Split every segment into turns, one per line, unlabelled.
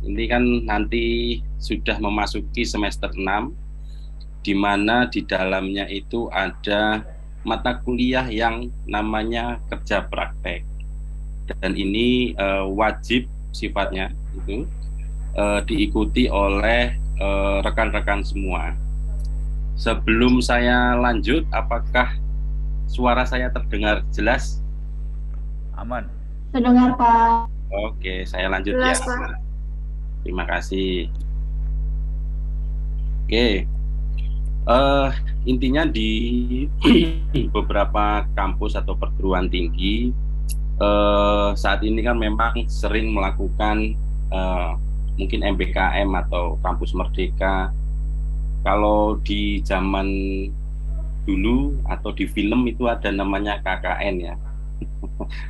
Ini kan nanti sudah memasuki semester 6, di mana di dalamnya itu ada mata kuliah yang namanya kerja praktek. Dan ini wajib sifatnya itu diikuti oleh rekan-rekan semua. Sebelum saya lanjut, apakah suara saya terdengar jelas?
Aman.
Terdengar, Pak.
Oke, saya lanjut
Jelas,
ya.
Pak.
Terima kasih. Oke, intinya di beberapa kampus atau perguruan tinggi saat ini kan memang sering melakukan mungkin MBKM atau kampus merdeka. Kalau di zaman dulu atau di film itu ada namanya KKN ya,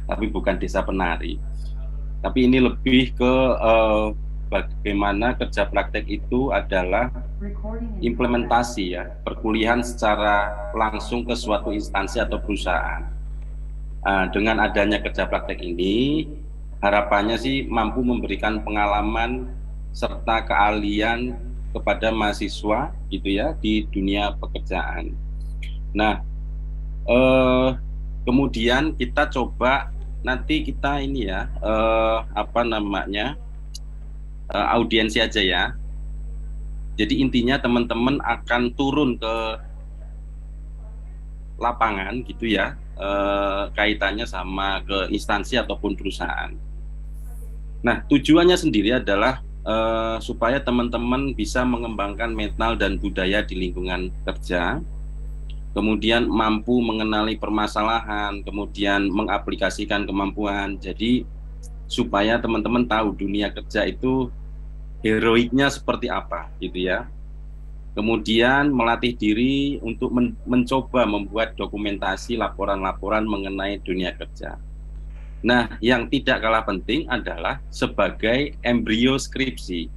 tapi bukan desa penari. Tapi ini lebih ke bagaimana kerja praktek itu adalah implementasi ya, perkuliahan secara langsung ke suatu instansi atau perusahaan. Dengan adanya kerja praktek ini, harapannya sih mampu memberikan pengalaman serta keahlian kepada mahasiswa gitu ya di dunia pekerjaan. Nah, kemudian kita coba nanti kita ini ya audiensi aja ya. Jadi intinya teman-teman akan turun ke lapangan gitu ya, kaitannya sama ke instansi ataupun perusahaan. Nah, tujuannya sendiri adalah supaya teman-teman bisa mengembangkan mental dan budaya di lingkungan kerja, kemudian mampu mengenali permasalahan, kemudian mengaplikasikan kemampuan. Jadi supaya teman-teman tahu dunia kerja itu heroiknya seperti apa gitu ya. Kemudian melatih diri untuk mencoba membuat dokumentasi laporan-laporan mengenai dunia kerja. Nah, yang tidak kalah penting adalah sebagai embrio skripsi.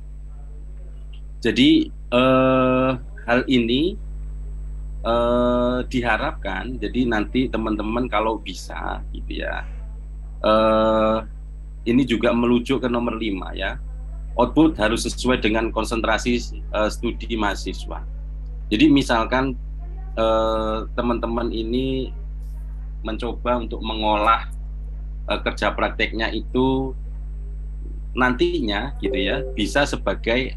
Jadi hal ini diharapkan, jadi nanti teman-teman kalau bisa gitu ya, ini juga merujuk ke nomor 5 ya, output harus sesuai dengan konsentrasi studi mahasiswa. Jadi misalkan teman-teman ini mencoba untuk mengolah kerja prakteknya itu nantinya gitu ya bisa sebagai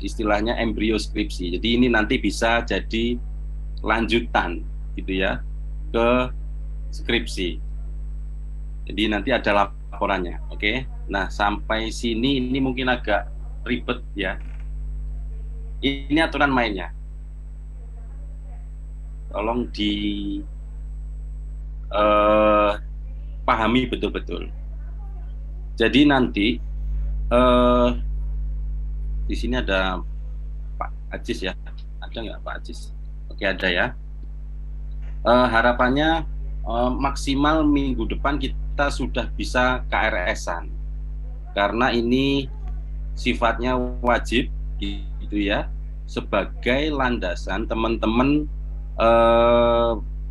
istilahnya embrio skripsi. Jadi ini nanti bisa jadi lanjutan gitu ya ke skripsi. Jadi nanti ada laporannya, oke? Nah, sampai sini ini mungkin agak ribet ya. Ini aturan mainnya. Tolong pahami betul-betul. Jadi nanti di sini ada Pak Ajis ya, ada nggak Pak Ajis? Oke, ada ya. Harapannya maksimal minggu depan kita sudah bisa KRS-an, karena ini sifatnya wajib gitu ya, sebagai landasan teman-teman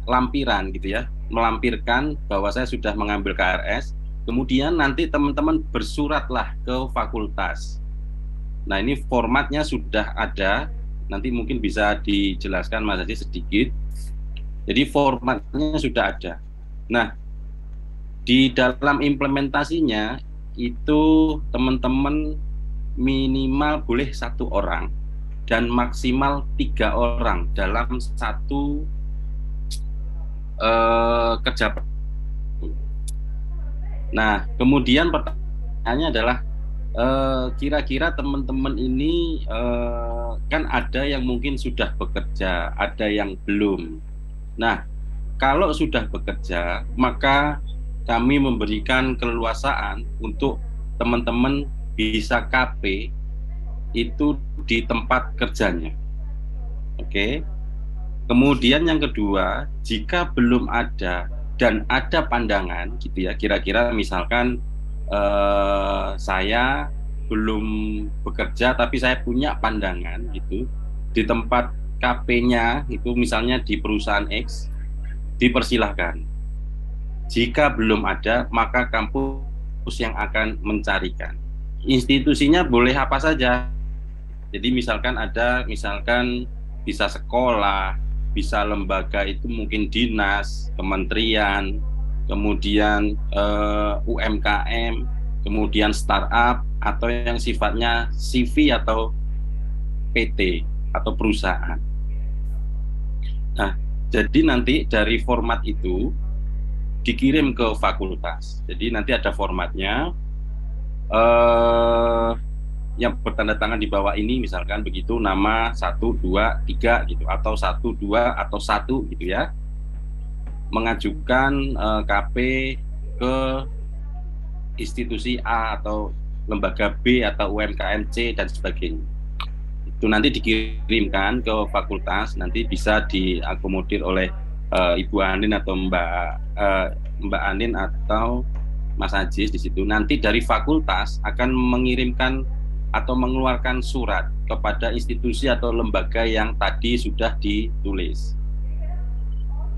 lampiran gitu ya, melampirkan bahwa saya sudah mengambil KRS, kemudian nanti teman-teman bersuratlah ke fakultas. Nah, ini formatnya sudah ada, nanti mungkin bisa dijelaskan Mas Haji sedikit. Jadi formatnya sudah ada. Nah, di dalam implementasinya itu teman-teman minimal boleh 1 orang dan maksimal 3 orang dalam satu kerja. Nah, kemudian pertanyaannya adalah kira-kira teman-teman ini kan ada yang mungkin sudah bekerja, ada yang belum. Nah, kalau sudah bekerja, maka kami memberikan keleluasaan untuk teman-teman bisa KP itu di tempat kerjanya. Oke. Kemudian yang kedua, jika belum ada dan ada pandangan gitu ya, kira-kira misalkan saya belum bekerja tapi saya punya pandangan gitu di tempat KP-nya itu misalnya di perusahaan X, dipersilahkan. Jika belum ada, maka kampus yang akan mencarikan. institusinya boleh apa saja. Jadi misalkan bisa sekolah, bisa lembaga itu mungkin dinas, kementerian, kemudian UMKM, kemudian startup, atau yang sifatnya CV atau PT atau perusahaan. Nah, jadi nanti dari format itu dikirim ke fakultas. Jadi nanti ada formatnya, yang bertanda tangan di bawah ini, misalkan begitu, nama 1, 2, 3 gitu, atau 1, 2, atau 1 gitu ya, mengajukan KP ke institusi A atau lembaga B atau UMKM C dan sebagainya. Itu nanti dikirimkan ke fakultas, nanti bisa diakomodir oleh Ibu Anin atau Mbak Anin atau Mas Ajis di situ. Nanti dari fakultas akan mengirimkan atau mengeluarkan surat kepada institusi atau lembaga yang tadi sudah ditulis.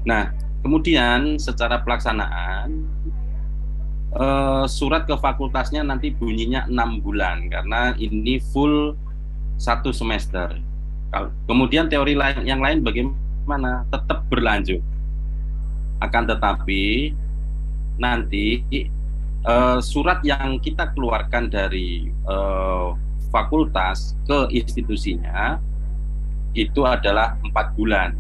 Nah, kemudian secara pelaksanaan surat ke fakultasnya nanti bunyinya 6 bulan karena ini full 1 semester. Kemudian teori yang lain bagaimana? Tetap berlanjut. Akan tetapi nanti surat yang kita keluarkan dari fakultas ke institusinya itu adalah 4 bulan.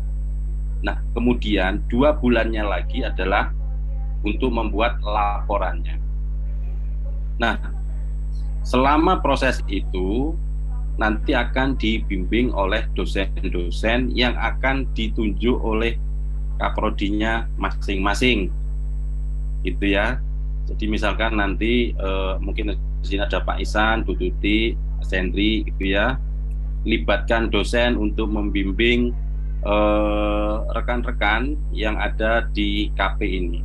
Nah, kemudian 2 bulannya lagi adalah untuk membuat laporannya. Nah, selama proses itu nanti akan dibimbing oleh dosen-dosen yang akan ditunjuk oleh kaprodinya masing-masing, gitu ya. Jadi misalkan nanti mungkin di sini ada Pak Isan, Bu Tuti, Mas Henry, gitu ya. Libatkan dosen untuk membimbing rekan-rekan yang ada di KP ini.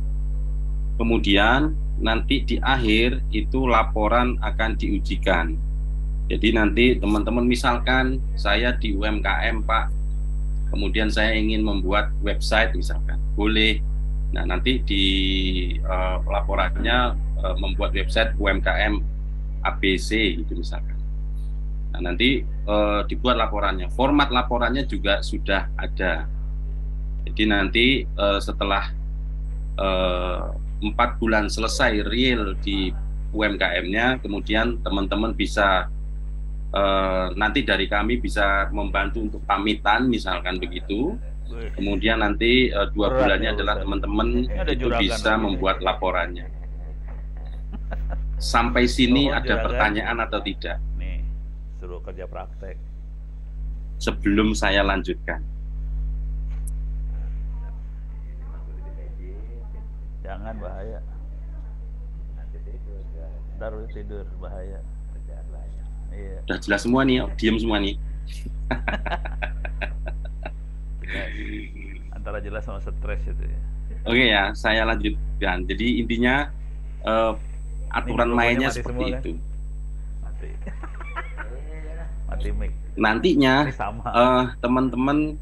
Kemudian nanti di akhir itu laporan akan diujikan. Jadi nanti teman-teman misalkan saya di UMKM Pak, kemudian saya ingin membuat website misalkan, boleh. Nah nanti di laporannya membuat website UMKM ABC gitu misalkan. Nah nanti dibuat laporannya, format laporannya juga sudah ada. Jadi nanti setelah 4 bulan selesai real di UMKM-nya, kemudian teman-teman bisa nanti dari kami bisa membantu untuk pamitan misalkan begitu. Kemudian nanti 2 bulannya adalah teman-teman itu bisa membuat laporannya. Sampai sini ada pertanyaan atau tidak?
Nih, suruh kerja praktek.
Sebelum saya lanjutkan.
Jangan, bahaya. Ntar tidur, bahaya. Iya.
Udah jelas semua nih, diam semua nih.
Antara jelas sama stres itu ya.
Oke ya, saya lanjutkan. Jadi intinya aturan mainnya seperti
semua,
itu.
Kan? Mati mic.
Nantinya teman-teman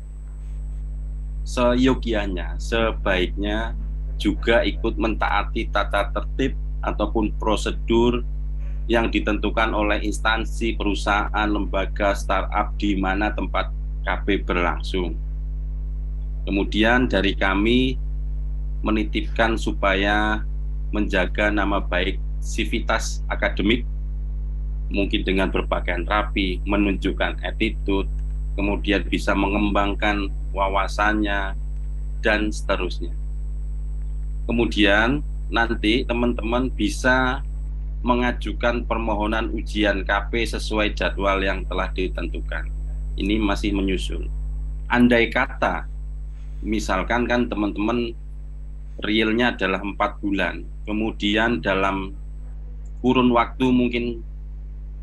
seyogianya, sebaiknya juga ikut mentaati tata tertib ataupun prosedur yang ditentukan oleh instansi, perusahaan, lembaga, startup di mana tempat KP berlangsung. Kemudian dari kami menitipkan supaya menjaga nama baik sivitas akademik, mungkin dengan berpakaian rapi, menunjukkan attitude, kemudian bisa mengembangkan wawasannya, dan seterusnya. Kemudian nanti teman-teman bisa mengajukan permohonan ujian KP sesuai jadwal yang telah ditentukan. Ini masih menyusul. Andai kata, misalkan kan teman-teman realnya adalah 4 bulan, kemudian dalam kurun waktu mungkin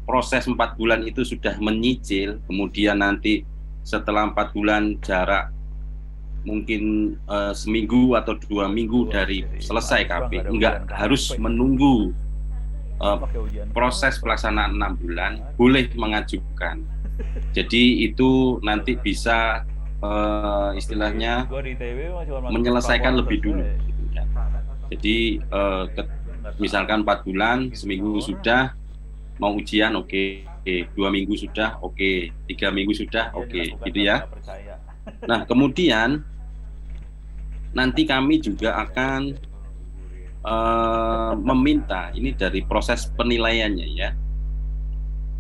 proses 4 bulan itu sudah menyicil, kemudian nanti setelah 4 bulan jarak mungkin seminggu atau 2 minggu dari selesai KP, enggak harus menunggu proses pelaksanaan 6 bulan, boleh mengajukan. Jadi itu nanti bisa istilahnya menyelesaikan lebih dulu. Jadi misalkan 4 bulan, seminggu sudah, mau ujian oke, 2 minggu sudah oke, 3 minggu sudah
Iya,
oke,
dilakukan
gitu
tapi
ya.
nggak percaya.
Nah, kemudian nanti kami juga akan meminta ini dari proses penilaiannya ya.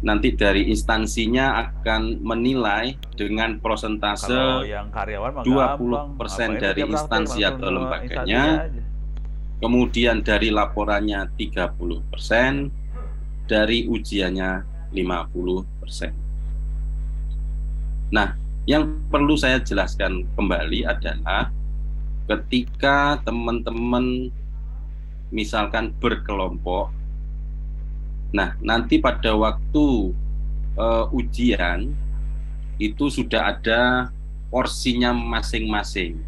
Nanti dari instansinya akan menilai dengan persentase
Kalau yang karyawan mah
20%
gampang. Ngapain
dari
kerja praktek,
instansi
langsung
atau
ke
lembaganya,
instansinya aja.
kemudian dari laporannya 30%, dari ujiannya 50%. Nah, yang perlu saya jelaskan kembali adalah ketika teman-teman misalkan berkelompok, nah nanti pada waktu ujian itu sudah ada porsinya masing-masing,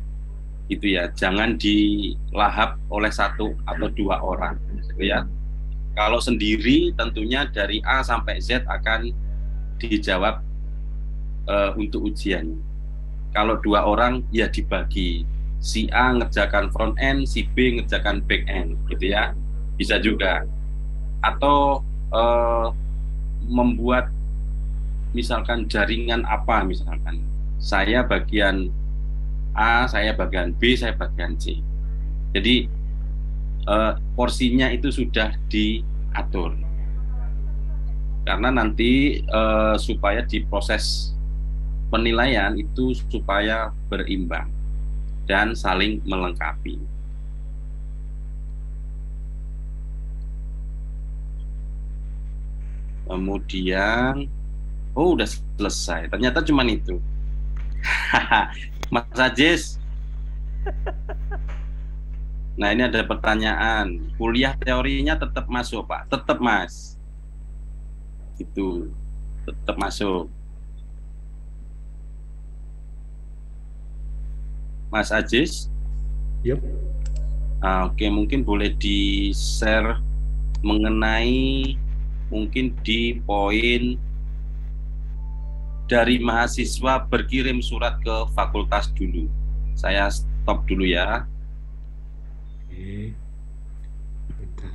gitu ya. Jangan dilahap oleh 1 atau 2 orang, gitu ya. Kalau sendiri tentunya dari A sampai Z akan dijawab untuk ujian. Kalau 2 orang ya dibagi. Si A ngerjakan front end, si B ngerjakan back end, gitu ya. Bisa juga. Atau membuat misalkan jaringan apa, misalkan saya bagian A, saya bagian B, saya bagian C. Jadi porsinya itu sudah diatur. Karena nanti supaya di proses penilaian itu supaya berimbang dan saling melengkapi. Kemudian, oh udah selesai. Ternyata cuma itu. Mas Ajis. Nah ini ada pertanyaan. Kuliah teorinya tetap masuk Pak? Tetap Mas. Itu tetap masuk. Mas Ajis.
Yep.
Oke, mungkin boleh di-share mengenai mungkin di poin dari mahasiswa berkirim surat ke fakultas dulu. Saya stop dulu ya.
Oke. Bentar.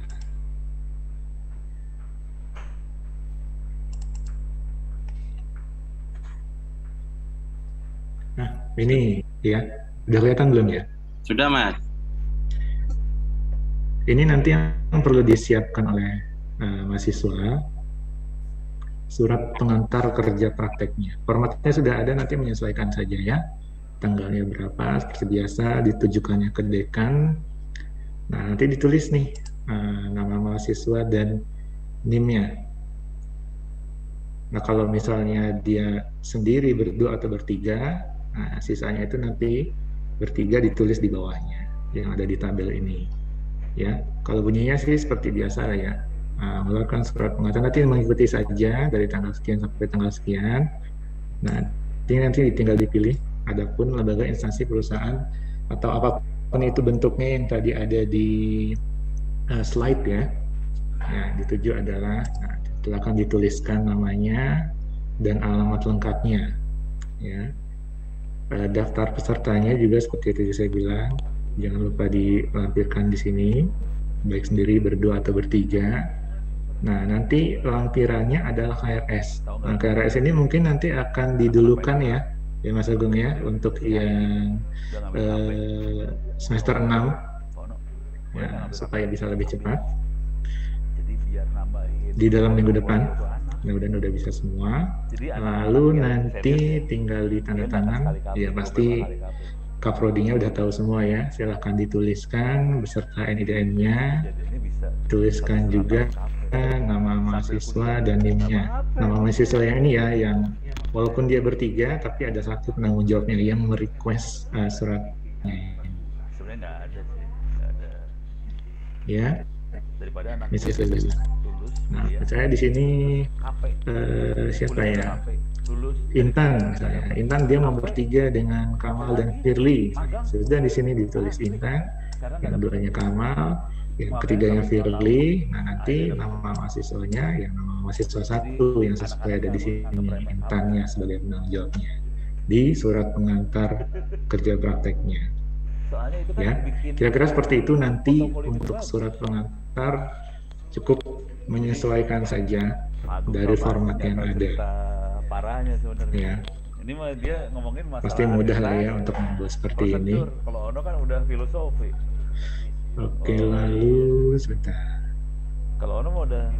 Nah, ini ya. Udah kelihatan belum ya?
Sudah, Mas.
Ini nanti yang perlu disiapkan oleh mahasiswa, surat pengantar kerja prakteknya. Formatnya sudah ada, nanti menyesuaikan saja ya. Tanggalnya berapa, seperti biasa, ditujukannya ke dekan. Nah, nanti ditulis nih nama mahasiswa dan NIM-nya. Nah, kalau misalnya dia sendiri berdua atau bertiga, nah, sisanya itu nanti bertiga ditulis di bawahnya yang ada di tabel ini. Ya, kalau bunyinya sih seperti biasa ya, mengeluarkan surat pengantar, nanti mengikuti saja dari tanggal sekian sampai tanggal sekian. Nah, nanti tinggal dipilih. Adapun lembaga, instansi, perusahaan atau apapun itu bentuknya yang tadi ada di slide ya, dituju adalah, nah, silakan dituliskan namanya dan alamat lengkapnya. Ya, daftar pesertanya juga seperti itu saya bilang. Jangan lupa dilampirkan di sini, baik sendiri, berdua, atau bertiga. Nah, nanti lampirannya adalah KRS. Nah, KRS ini mungkin nanti akan didulukan ya Mas Agung ya, untuk yang semester 6, ya, supaya bisa lebih cepat. Di dalam minggu depan, mudah-mudahan udah bisa semua. Lalu nanti tinggal ditandatangan, ya pasti Kaprodinya udah tahu semua ya, silahkan dituliskan beserta NIDN-nya, tuliskan juga nama mahasiswa dan NIM-nya. Nama mahasiswa yang ini ya, yang walaupun dia bertiga, tapi ada satu penanggung jawabnya yang merequest suratnya.
Sebenarnya nggak ada sih, nggak ada.
Ya,
Daripada anak
lulus. Nah, saya di sini siapa ya? Intan misalnya. Intan dia mau bertiga dengan Kamal dan Firly. Sudah di sini ditulis Intan, yang duanya Kamal, yang ketiganya Firly. Nah, nanti nama mahasiswanya yang nama mahasiswa satu yang sesuai ada di sini, Intannya sebagai penanggung jawabnya di surat pengantar kerja prakteknya. Ya, kira-kira seperti itu nanti untuk surat pengantar. Cukup menyesuaikan saja dari format yang ada.
Parahnya sebenarnya.
Ya.
Ini mah dia ngomongin masalah
Pasti mudah lah ya untuk membuat seperti ini.
Kalau Ono kan udah filosofi.
Oke, lalu sebentar.
Kalau Ono mau udah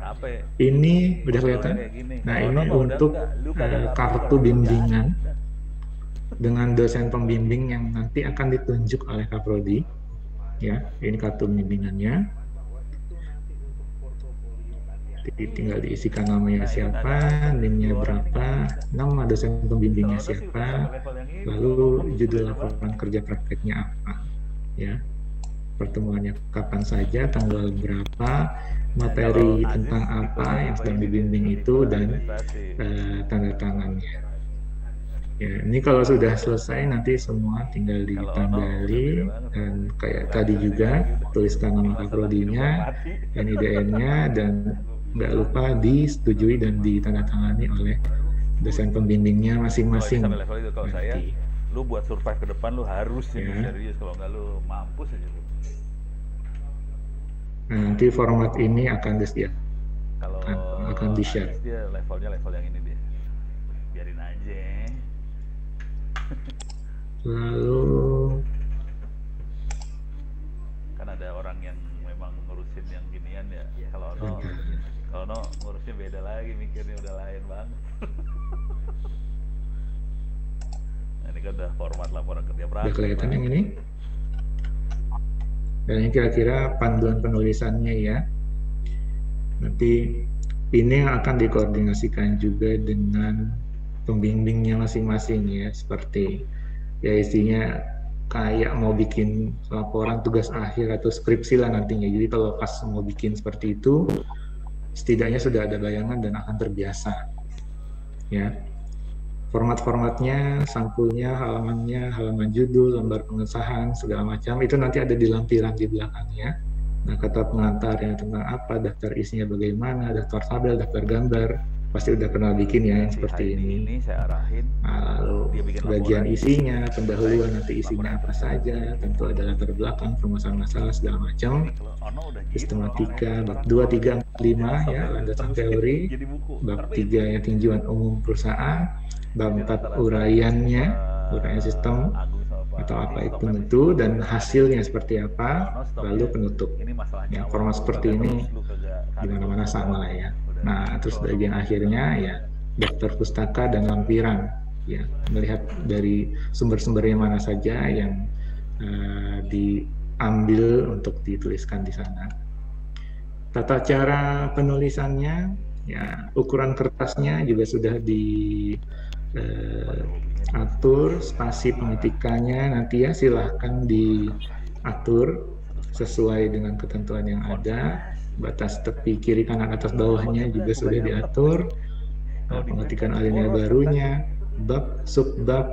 apa ya?
Ini udah kelihatan. Nah, ini untuk kartu bimbingan dengan dosen pembimbing yang nanti akan ditunjuk oleh Kaprodi. Ya, ini kartu bimbingannya. Tinggal diisikan namanya siapa, NIM-nya berapa, nama dosen pembimbingnya siapa, lalu judul laporan kerja prakteknya apa, ya, pertemuannya kapan saja, tanggal berapa, materi tentang apa yang sedang dibimbing itu, dan tanda tangannya. Ya, ini kalau sudah selesai nanti semua tinggal ditandai, dan kayak tadi juga tuliskan nama Kaprodinya, NIDN-nya, dan nggak lupa disetujui dan ditandatangani oleh dosen pembimbingnya masing-masing.
Level itu kalau saya, lu buat survive ke depan lu harus ini serius, kalau nggak lu mampus aja lu.
Nah, nanti format ini akan
kalau
akan di-share.
Dia levelnya level yang ini dia. Biarin aja.
Lalu
kan ada orang yang memang ngurusin yang ginian ya. Kalau no ngurusnya beda lagi, mikirnya udah lain banget. Nah, ini kan udah format laporan kerja praktek.
Udah kelihatan yang ini? Dan ini kira-kira panduan penulisannya ya. Nanti ini yang akan dikoordinasikan juga dengan pembimbingnya masing-masing ya, seperti ya isinya kayak mau bikin laporan tugas akhir atau skripsi lah nantinya. Jadi kalau pas mau bikin seperti itu, setidaknya sudah ada bayangan dan akan terbiasa. Ya, format-formatnya, sampulnya, halamannya, halaman judul, lembar pengesahan, segala macam itu nanti ada di lampiran di belakangnya. Nah, kata pengantarnya tentang apa, daftar isinya bagaimana, daftar tabel, daftar gambar, pasti udah pernah bikin ya yang seperti ini.
Saya arahin.
Nah, lalu bagian isinya, pendahuluan nanti isinya apa saja, tentu ada latar belakang, permasalahan masalah segala macam, sistematika, bab 2, 3, 4, 5 ya, landasan teori, bab 3 ya tinjauan umum perusahaan, bab 4 uraian sistem atau apa itu tentu, dan hasilnya seperti apa, lalu penutup. Ya, format seperti ini di mana-mana sama lah ya. Nah, terus bagian akhirnya ya daftar pustaka dan lampiran, ya, melihat dari sumber-sumbernya mana saja yang diambil untuk dituliskan di sana. Tata cara penulisannya, ya, ukuran kertasnya juga sudah diatur, spasi pengetikannya nanti ya silahkan diatur sesuai dengan ketentuan yang ada. Batas tepi kiri kanan atas bawahnya juga sudah diatur. Pengetikan alinea barunya, bab, subbab,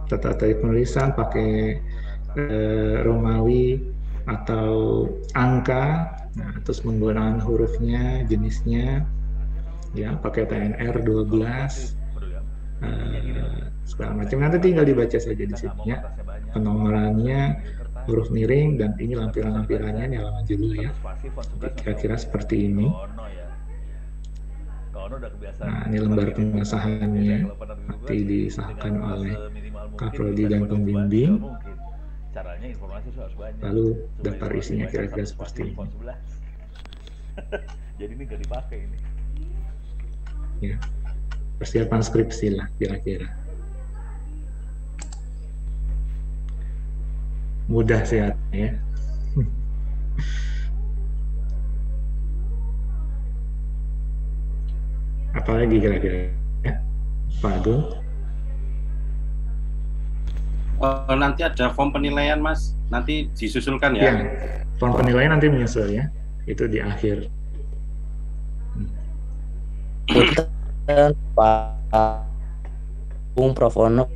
tata tertib penulisan pakai Romawi atau angka, nah, terus menggunakan hurufnya, jenisnya, ya pakai TNR 12, segala macam. Nanti tinggal dibaca saja di sini ya, penomorannya, huruf miring, dan ini lampiran-lampirannya, ini halaman judul ya. Kira-kira seperti ini. Nah, ini lembar pengesahannya nanti disahkan oleh Kaprodi dan pembimbing. Lalu daftar isinya kira-kira seperti ini.
Jadi ini gak dipakai ini.
Ya, persiapan skripsi lah kira-kira. Mudah sehat ya. Apalagi kira-kira ya, Pak Agung?
Nanti ada form penilaian Mas, nanti disusulkan ya.
Ya, form penilaian nanti menyusul ya, itu di akhir.
Pak Bung Prof Ono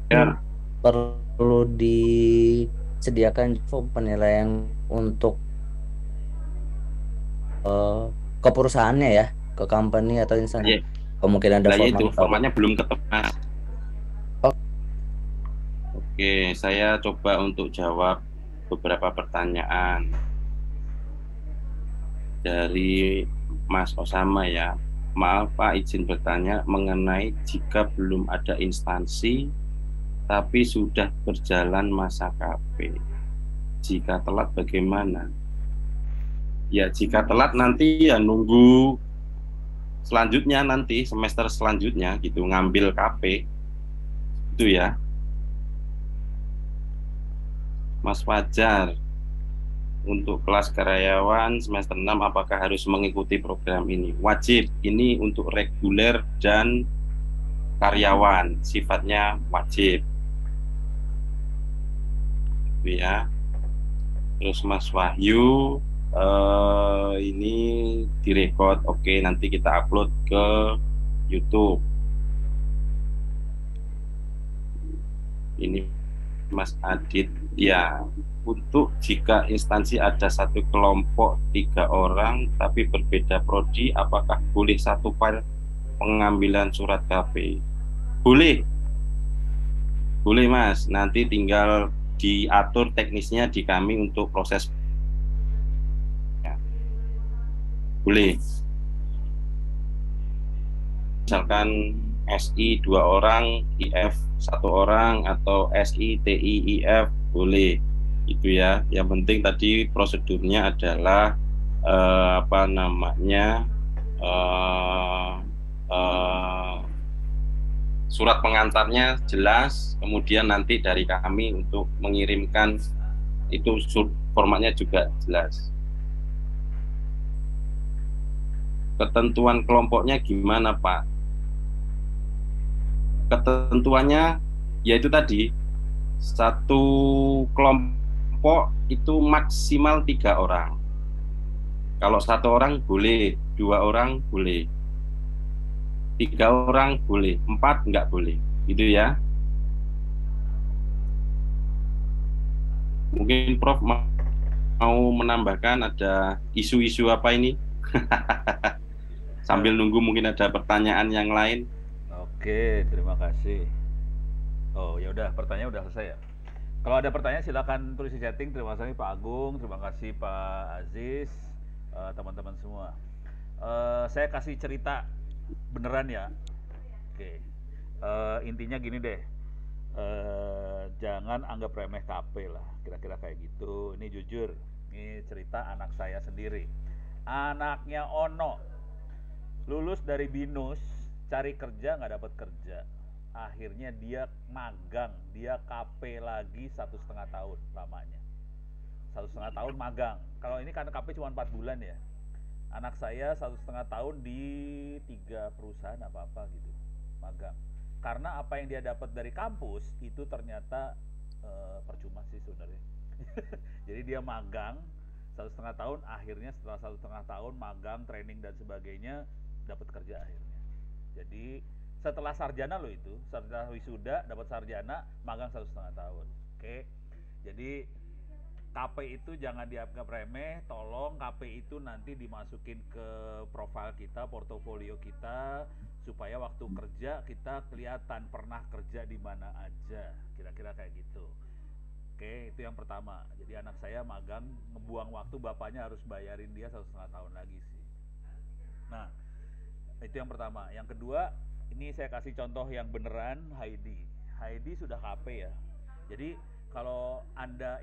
Ya.
Perlu disediakan form penilaian untuk ke perusahaannya ya, ke company atau instansi. Kemungkinan ada
itu formatnya belum ketemu. Oke, saya coba untuk jawab beberapa pertanyaan dari Mas Osama ya. Maaf Pak, izin bertanya mengenai jika belum ada instansi tapi sudah berjalan masa KP. Jika telat bagaimana? Ya, jika telat nanti ya nunggu selanjutnya nanti semester selanjutnya gitu ngambil KP. Itu ya. Mas Fajar, untuk kelas karyawan semester 6 apakah harus mengikuti program ini? Wajib, ini untuk reguler dan karyawan, sifatnya wajib. Ya. Terus Mas Wahyu, ini direkod, oke, nanti kita upload ke YouTube. Ini Mas Adit, ya, untuk jika instansi ada satu kelompok 3 orang tapi berbeda prodi, apakah boleh satu file pengambilan surat KP? Boleh, boleh Mas, nanti tinggal diatur teknisnya di kami untuk proses ya. Boleh. Misalkan SI 2 orang, IF 1 orang, atau SI, TI, IF, boleh. Itu ya. Yang penting tadi prosedurnya adalah surat pengantarnya jelas, kemudian nanti dari kami untuk mengirimkan itu formatnya juga jelas. Ketentuan kelompoknya gimana Pak? Ketentuannya yaitu tadi satu kelompok itu maksimal 3 orang. Kalau 1 orang boleh, 2 orang boleh, 3 orang boleh, 4 enggak boleh, gitu ya. Mungkin Prof mau menambahkan ada isu-isu apa ini? Sambil nunggu mungkin ada pertanyaan yang lain.
Oke, terima kasih. Oh, ya udah, pertanyaan udah selesai ya. Kalau ada pertanyaan silakan tulis di chatting. Terima kasih Pak Agung, terima kasih Pak Aziz, teman-teman semua. Saya kasih cerita beneran ya. Oke. Intinya gini deh. Jangan anggap remeh KP lah, kira-kira kayak gitu. Ini jujur, ini cerita anak saya sendiri. Anaknya Ono lulus dari BINUS, cari kerja nggak dapat kerja, akhirnya dia magang, dia KP lagi 1,5 tahun lamanya, 1,5 tahun magang. Kalau ini kan KP cuma 4 bulan ya. Anak saya 1,5 tahun di 3 perusahaan apa gitu magang, karena apa yang dia dapat dari kampus itu ternyata percuma sih sebenarnya. Jadi dia magang 1,5 tahun, akhirnya setelah 1,5 tahun magang, training dan sebagainya, dapat kerja akhirnya. Jadi setelah sarjana loh itu, setelah wisuda dapat sarjana, magang 1,5 tahun. Oke. Jadi KP itu jangan dianggap remeh, tolong KP itu nanti dimasukin ke profil kita, portofolio kita, supaya waktu kerja kita kelihatan pernah kerja di mana aja, kira-kira kayak gitu. Oke, itu yang pertama. Jadi anak saya magang, ngebuang waktu, bapaknya harus bayarin dia 1,5 tahun lagi sih. Nah, itu yang pertama. Yang kedua, ini saya kasih contoh yang beneran. Heidi sudah KP ya. Jadi kalau Anda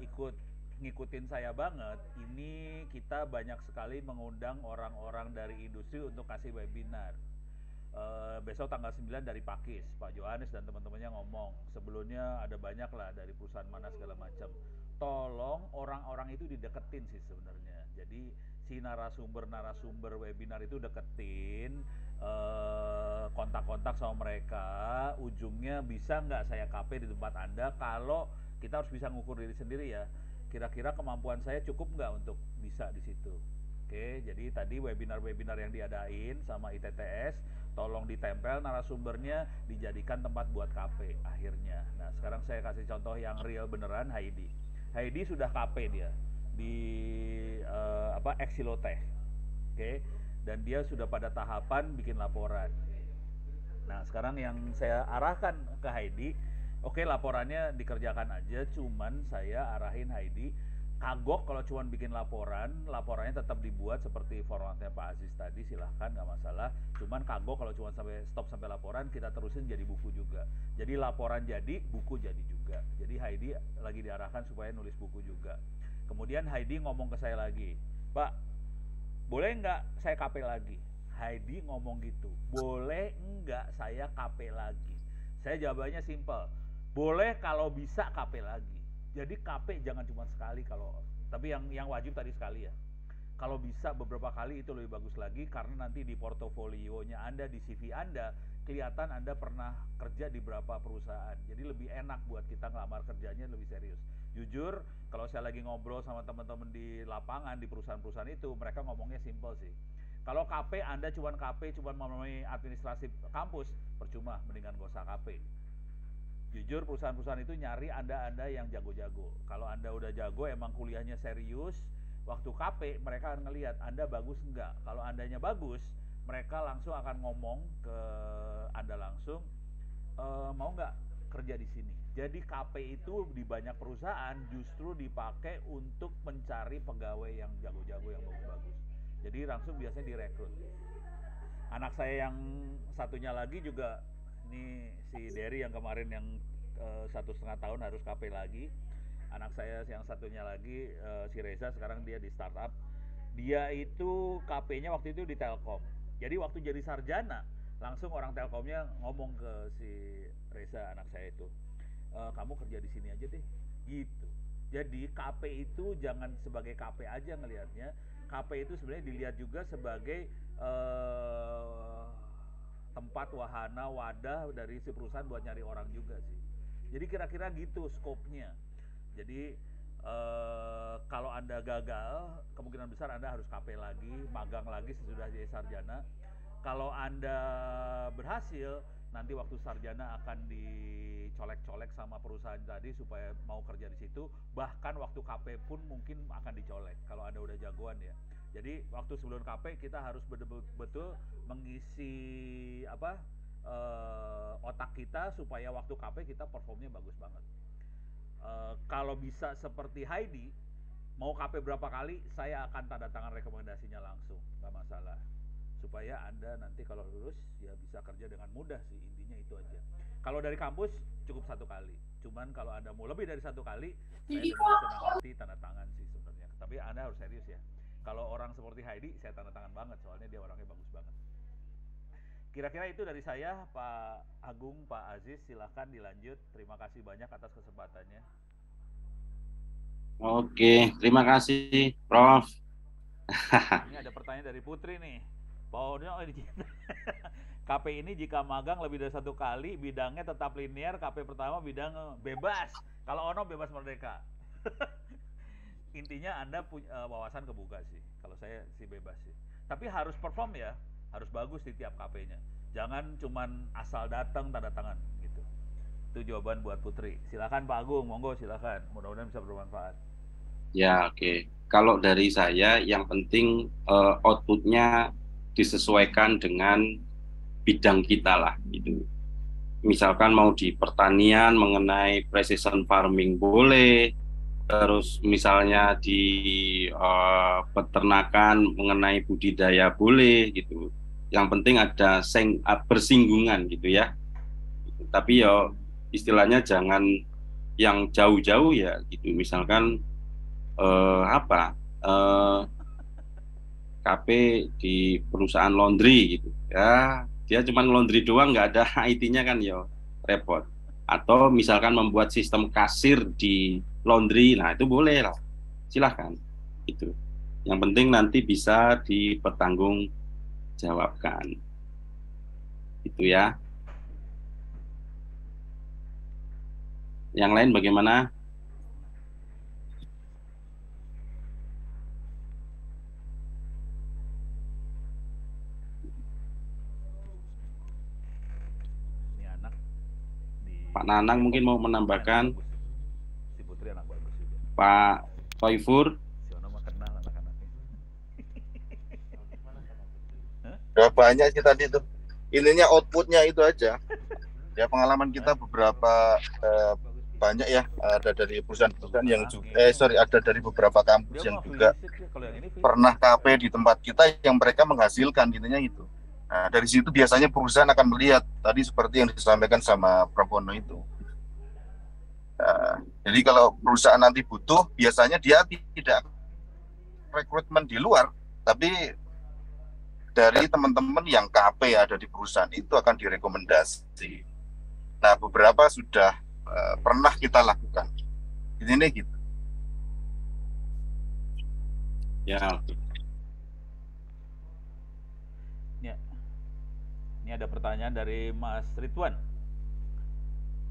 ngikutin saya banget, ini kita banyak sekali mengundang orang-orang dari industri untuk kasih webinar. Besok tanggal 9 dari Pakis, Pak Johannes dan teman-temannya ngomong. Sebelumnya ada banyak lah dari perusahaan mana segala macam. Tolong orang-orang itu dideketin sih sebenarnya. Jadi si narasumber webinar itu deketin, kontak-kontak sama mereka. Ujungnya bisa nggak saya KP di tempat Anda? Kalau kita harus bisa ngukur diri sendiri ya, kira-kira kemampuan saya cukup nggak untuk bisa di situ. Oke, jadi tadi webinar-webinar yang diadain sama ITTS, tolong ditempel narasumbernya, dijadikan tempat buat KP akhirnya. Nah, sekarang saya kasih contoh yang real beneran. Heidi sudah KP dia di Exilotech. Oke, dan dia sudah pada tahapan bikin laporan. Nah, sekarang yang saya arahkan ke Heidi, Oke, laporannya dikerjakan aja, cuman saya arahin Heidi, kagok kalau cuman bikin laporannya tetap dibuat seperti formatnya Pak Aziz tadi, silahkan, nggak masalah. Cuman kagok kalau cuma sampai laporan, kita terusin jadi buku juga. Jadi laporan jadi, buku jadi juga. Jadi Heidi lagi diarahkan supaya nulis buku juga. Kemudian Heidi ngomong ke saya lagi, Pak, boleh nggak saya KP lagi? Heidi ngomong gitu, boleh nggak saya KP lagi? Saya jawabannya simple, boleh kalau bisa KP lagi. Jadi KP jangan cuma sekali, tapi yang wajib tadi sekali ya. Kalau bisa beberapa kali itu lebih bagus lagi, karena nanti di portofolionya Anda, di CV Anda, kelihatan Anda pernah kerja di berapa perusahaan. Jadi lebih enak buat kita ngelamar kerjanya lebih serius. Jujur, kalau saya lagi ngobrol sama teman-teman di lapangan, di perusahaan-perusahaan itu, mereka ngomongnya simple sih. Kalau KP, Anda cuma memenuhi administrasi kampus, percuma, mendingan gak usah KP. Jujur, perusahaan-perusahaan itu nyari Anda yang jago-jago. Kalau Anda udah jago, emang kuliahnya serius, waktu KP mereka akan ngelihat Anda bagus enggak. Kalau Andanya bagus, mereka langsung akan ngomong ke Anda langsung, mau nggak kerja di sini. Jadi KP itu di banyak perusahaan justru dipakai untuk mencari pegawai yang jago-jago, yang bagus-bagus. Jadi langsung biasanya direkrut. Anak saya yang satunya lagi juga, ini si Derry yang kemarin yang 1,5 tahun harus KP lagi. Anak saya yang satunya lagi, si Reza, sekarang dia di startup. Dia itu KP-nya waktu itu di Telkom. Jadi waktu jadi sarjana, langsung orang Telkomnya ngomong ke si Reza, anak saya itu, kamu kerja di sini aja deh, gitu. Jadi KP itu jangan sebagai KP aja ngelihatnya. KP itu sebenarnya dilihat juga sebagai tempat wahana, wadah dari si perusahaan buat nyari orang juga sih. Jadi kira-kira gitu skopnya. Jadi kalau Anda gagal, kemungkinan besar Anda harus KP lagi, magang lagi sesudah jadi sarjana. Kalau Anda berhasil, nanti waktu sarjana akan dicolek-colek sama perusahaan tadi supaya mau kerja di situ. Bahkan waktu KP pun mungkin akan dicolek kalau Anda udah jagoan ya. Jadi waktu sebelum KP kita harus betul-betul mengisi otak kita supaya waktu KP kita performnya bagus banget. Kalau bisa seperti Heidi, mau KP berapa kali, saya akan tanda tangan rekomendasinya langsung, nggak masalah. Supaya Anda nanti kalau lulus ya bisa kerja dengan mudah sih, intinya itu aja. Kalau dari kampus cukup 1 kali, cuman kalau Anda mau lebih dari 1 kali, saya dengan senang hati tanda tangan sih sebenarnya. Tapi Anda harus serius ya. Kalau orang seperti Heidi, saya tanda tangan banget, soalnya dia orangnya bagus banget. Kira-kira itu dari saya, Pak Agung, Pak Aziz, silahkan dilanjut. Terima kasih banyak atas kesempatannya.
Oke, terima kasih, Prof.
Ini ada pertanyaan dari Putri nih. KP ini jika magang lebih dari 1 kali, bidangnya tetap linear, KP pertama bidang bebas. Kalau Ono bebas merdeka. Intinya Anda punya wawasan kebuka sih. Kalau saya sih bebas sih. Tapi harus perform ya. Harus bagus di tiap KP-nya. Jangan cuman asal datang tanda tangan gitu. Itu jawaban buat Putri. Silakan Pak Agung, monggo silakan. Mudah-mudahan bisa bermanfaat.
Ya, oke. Kalau dari saya yang penting outputnya disesuaikan dengan bidang kita lah gitu. Misalkan mau di pertanian mengenai precision farming boleh, terus misalnya di peternakan mengenai budidaya boleh gitu. Yang penting ada bersinggungan gitu ya. Tapi ya istilahnya jangan yang jauh-jauh ya gitu. Misalkan KP di perusahaan laundry gitu ya, dia cuma laundry doang, nggak ada IT-nya kan ya repot. Atau misalkan membuat sistem kasir di laundry, nah itu boleh lah, silahkan itu. Yang penting nanti bisa dipertanggungjawabkan itu ya. Yang lain bagaimana? Pak Nanang mungkin mau menambahkan.
Si Putri anak bagus juga.
Pak Toifur.
Si Ono mah kenal anak-anaknya.
Udah banyak sih tadi tuh. Ininya outputnya itu aja. Ya pengalaman kita beberapa banyak ya, ada dari perusahaan-perusahaan yang juga ada dari beberapa kampus yang juga pernah KP di tempat kita yang mereka menghasilkan intinya itu. Nah, dari situ biasanya perusahaan akan melihat tadi seperti yang disampaikan sama Prof. Wono itu. Jadi kalau perusahaan nanti butuh, biasanya dia tidak rekrutmen di luar, tapi dari teman-teman yang KP ada di perusahaan itu akan direkomendasi. Nah, beberapa sudah pernah kita lakukan. Ini gitu.
Ya.
Ini ada pertanyaan dari Mas Ridwan.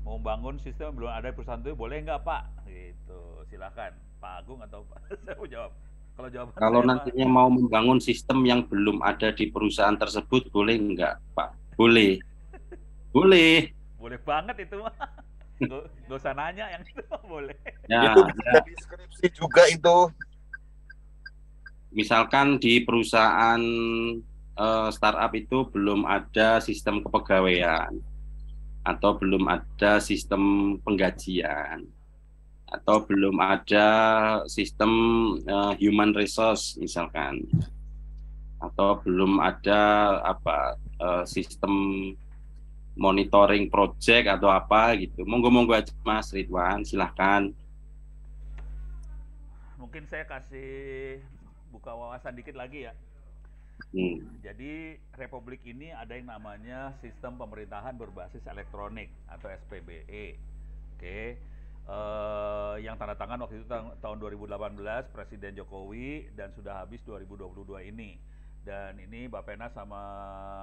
Mau bangun sistem belum ada perusahaan itu boleh nggak Pak? Gitu, silakan Pak Agung atau Pak. Saya mau jawab.
Kalau nantinya mau membangun sistem yang belum ada di perusahaan tersebut boleh nggak Pak? Boleh. Boleh.
Boleh banget itu mah. Gak usah nanya yang itu boleh.
Ya, itu bisa deskripsi juga itu.
Misalkan di perusahaan startup itu belum ada sistem kepegawaian atau belum ada sistem penggajian atau belum ada sistem human resource misalkan atau belum ada sistem monitoring project atau apa gitu. Monggo aja Mas Ridwan, silahkan.
Mungkin saya kasih buka wawasan dikit lagi ya. Jadi Republik ini ada yang namanya Sistem Pemerintahan Berbasis Elektronik atau SPBE. Oke. Yang tanda tangan waktu itu tahun 2018 Presiden Jokowi dan sudah habis 2022 ini. Dan ini Bappenas sama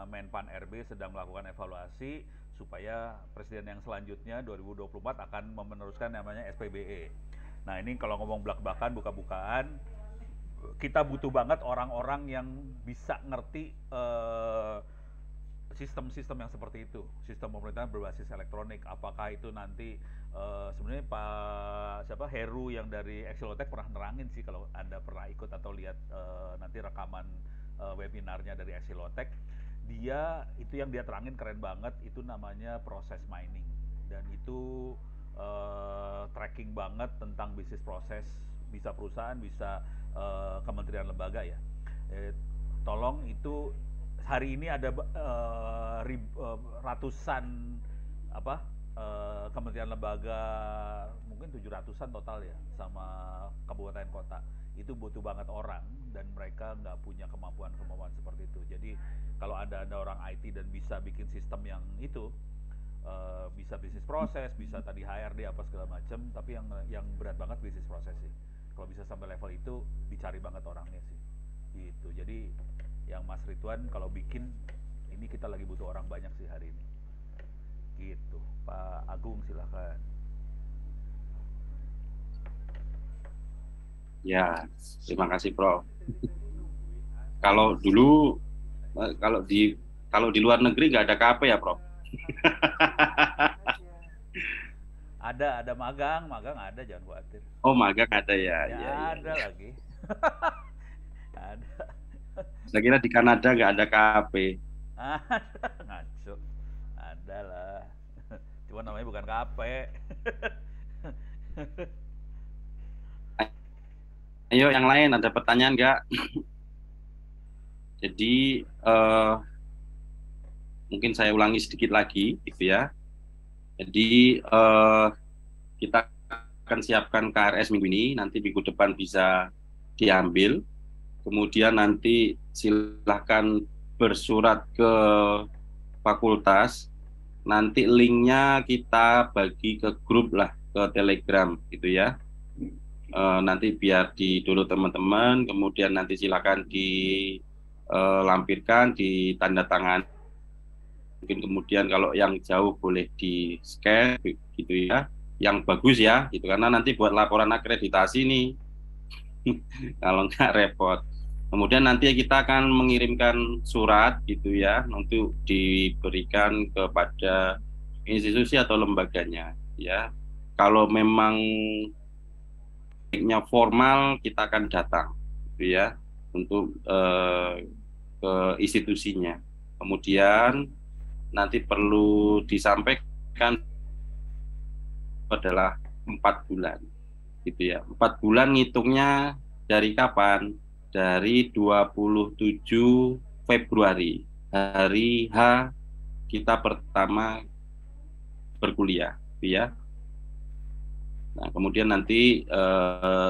Menpan RB sedang melakukan evaluasi supaya presiden yang selanjutnya 2024 akan meneruskan namanya SPBE. Nah ini kalau ngomong belak-belakan, buka-bukaan, kita butuh banget orang-orang yang bisa ngerti sistem-sistem yang seperti itu, sistem pemerintahan berbasis elektronik. Apakah itu nanti sebenarnya Pak Heru yang dari Excelotech pernah nerangin sih kalau Anda pernah ikut atau lihat nanti rekaman webinarnya dari Excelotech, dia itu yang dia terangin keren banget, itu namanya proses mining dan itu tracking banget tentang bisnis proses, bisa perusahaan, bisa kementerian lembaga ya. Tolong itu hari ini ada ratusan kementerian lembaga, mungkin 700-an total ya, sama kabupaten kota. Itu butuh banget orang dan mereka nggak punya kemampuan seperti itu. Jadi kalau ada orang IT dan bisa bikin sistem yang itu, bisa bisnis proses, bisa tadi HRD apa segala macam, tapi yang berat banget bisnis proses sih. Kalau bisa sampai level itu dicari banget orangnya sih. Gitu. Jadi yang Mas Ridwan kalau bikin ini kita lagi butuh orang banyak sih hari ini. Gitu. Pak Agung silakan.
Ya, terima kasih Prof. Kalau dulu kalau di luar negeri nggak ada KP ya Prof?
Ada magang ada, jangan khawatir.
Oh magang ada ya?
Ya ada ya. Lagi. Ada.
Saya kira di Kanada nggak ada KP.
Ada, ngaco. Ada lah. Cuma namanya bukan KP.
Ayo yang lain ada pertanyaan nggak? Jadi mungkin saya ulangi sedikit lagi gitu ya. Jadi kita akan siapkan KRS minggu ini, nanti minggu depan bisa diambil. Kemudian nanti silahkan bersurat ke fakultas. Nanti linknya kita bagi ke grup lah, ke Telegram gitu ya. Nanti biar di-download teman-teman, kemudian nanti silakan dilampirkan, ditandatangan. Mungkin kemudian kalau yang jauh boleh di-scan gitu ya, yang bagus ya, gitu karena nanti buat laporan akreditasi nih, kalau nggak repot. Kemudian nanti kita akan mengirimkan surat gitu ya, untuk diberikan kepada institusi atau lembaganya ya. Kalau memang formal kita akan datang gitu ya untuk ke institusinya. Kemudian nanti perlu disampaikan kan adalah 4 bulan, gitu ya. 4 bulan ngitungnya dari kapan? Dari 27 Februari, hari H kita pertama berkuliah, ya. Nah, kemudian nanti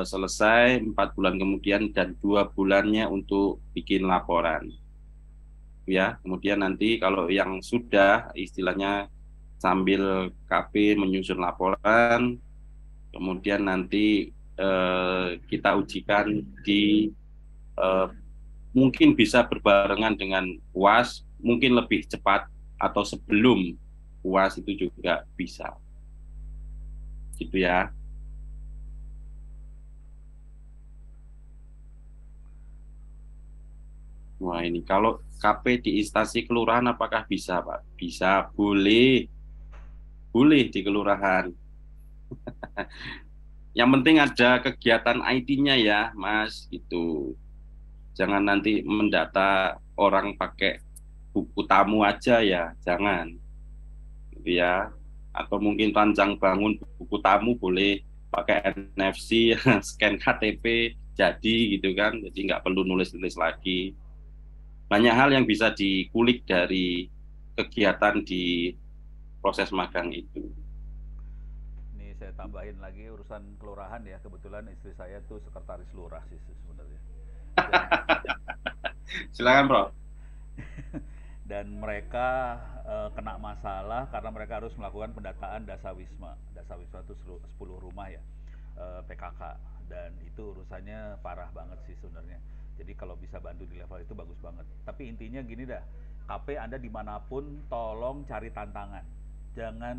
selesai 4 bulan kemudian dan 2 bulannya untuk bikin laporan, ya. Kemudian nanti kalau yang sudah istilahnya sambil KP menyusun laporan, kemudian nanti kita ujikan di mungkin bisa berbarengan dengan UAS, mungkin lebih cepat atau sebelum UAS itu juga bisa, gitu ya. Wah, ini kalau KP di instansi kelurahan apakah bisa, Pak? Bisa, boleh di kelurahan. Yang penting ada kegiatan IT-nya ya, Mas, gitu. Jangan nanti mendata orang pakai buku tamu aja ya, jangan, gitu ya. Atau mungkin rancang bangun buku tamu boleh pakai NFC, scan KTP, jadi gitu kan, jadi nggak perlu nulis-nulis lagi. Banyak hal yang bisa dikulik dari kegiatan di proses magang itu.
Ini saya tambahin lagi urusan kelurahan ya, kebetulan istri saya tuh sekretaris lurah sih sebenarnya.
Silakan, Bro.
Dan mereka kena masalah karena mereka harus melakukan pendataan dasawisma. Dasawisma itu 10 rumah ya, PKK, dan itu urusannya parah banget sih sebenarnya. Jadi kalau bisa bantu di level itu bagus banget. Tapi intinya gini dah, KP Anda dimanapun tolong cari tantangan. Jangan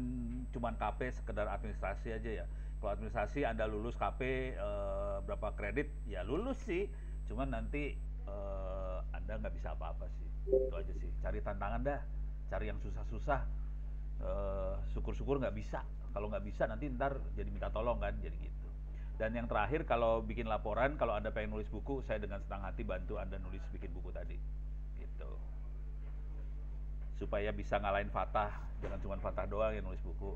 cuman KP sekedar administrasi aja ya. Kalau administrasi Anda lulus KP berapa kredit, ya lulus sih. Cuman nanti Anda nggak bisa apa-apa sih. Itu aja sih. Cari tantangan dah. Cari yang susah-susah. Syukur-syukur nggak bisa. Kalau nggak bisa nanti ntar jadi minta tolong kan, jadi gitu. Dan yang terakhir, kalau bikin laporan, kalau Anda pengen nulis buku, saya dengan senang hati bantu Anda nulis bikin buku tadi, gitu. Supaya bisa ngalahin Fatah, jangan cuma Fatah doang yang nulis buku.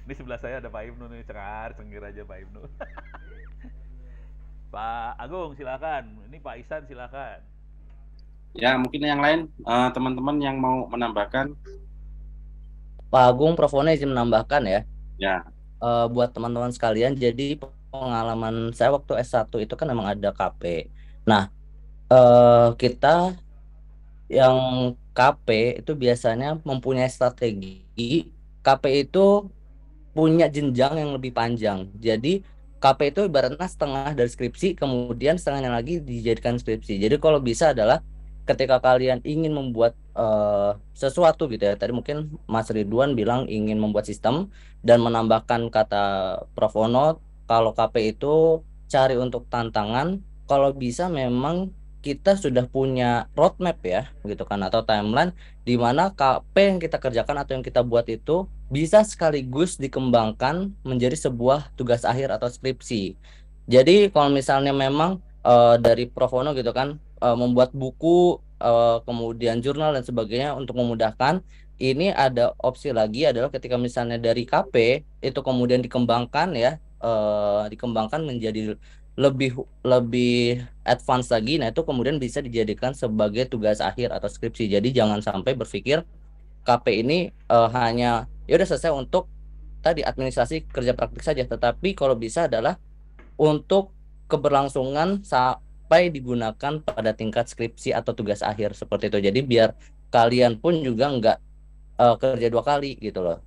Ini sebelah saya ada Pak Ibnu nih, cengir aja Pak Ibnu. Pak Agung silakan, ini Pak Ihsan silakan.
Ya, mungkin yang lain, teman-teman yang mau menambahkan.
Pak Agung, Prof. Ona izin menambahkan ya.
Ya.
Buat teman-teman sekalian, jadi pengalaman saya waktu S1 itu kan memang ada KP. Nah, kita yang KP itu biasanya mempunyai strategi. KP itu punya jenjang yang lebih panjang. Jadi KP itu ibaratnya setengah dari skripsi, kemudian setengahnya lagi dijadikan skripsi. Jadi kalau bisa adalah ketika kalian ingin membuat sesuatu gitu ya, tadi mungkin Mas Ridwan bilang ingin membuat sistem dan menambahkan kata Prof. Ono, kalau KP itu cari untuk tantangan, kalau bisa memang kita sudah punya roadmap ya gitu kan, atau timeline di mana KP yang kita kerjakan atau yang kita buat itu bisa sekaligus dikembangkan menjadi sebuah tugas akhir atau skripsi. Jadi kalau misalnya memang dari Prof. Ono gitu kan membuat buku, kemudian jurnal dan sebagainya untuk memudahkan, ini ada opsi lagi adalah ketika misalnya dari KP itu kemudian dikembangkan ya, dikembangkan menjadi lebih advance lagi. Nah itu kemudian bisa dijadikan sebagai tugas akhir atau skripsi. Jadi jangan sampai berpikir KP ini hanya ya udah selesai untuk tadi administrasi kerja praktik saja, tetapi kalau bisa adalah untuk keberlangsungan sampai digunakan pada tingkat skripsi atau tugas akhir seperti itu. Jadi biar kalian pun juga nggak kerja 2 kali gitu loh.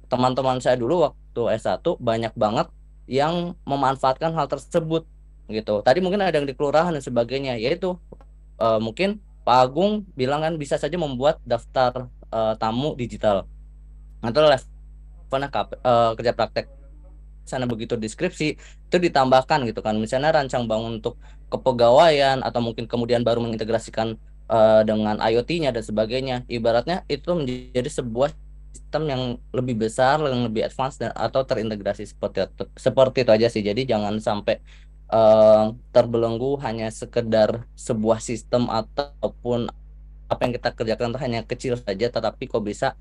Teman-teman saya dulu waktu S1 banyak banget yang memanfaatkan hal tersebut gitu. Tadi mungkin ada yang di kelurahan dan sebagainya, yaitu mungkin Pak Agung bilang kan bisa saja membuat daftar tamu digital atau levelnya kerja praktek sana, begitu deskripsi itu ditambahkan gitu kan, misalnya rancang bangun untuk kepegawaian atau mungkin kemudian baru mengintegrasikan dengan IoT-nya dan sebagainya. Ibaratnya itu menjadi sebuah sistem yang lebih besar, yang lebih advance dan atau terintegrasi seperti itu aja sih. Jadi jangan sampai terbelenggu hanya sekedar sebuah sistem ataupun apa yang kita kerjakan hanya kecil saja, tetapi kok bisa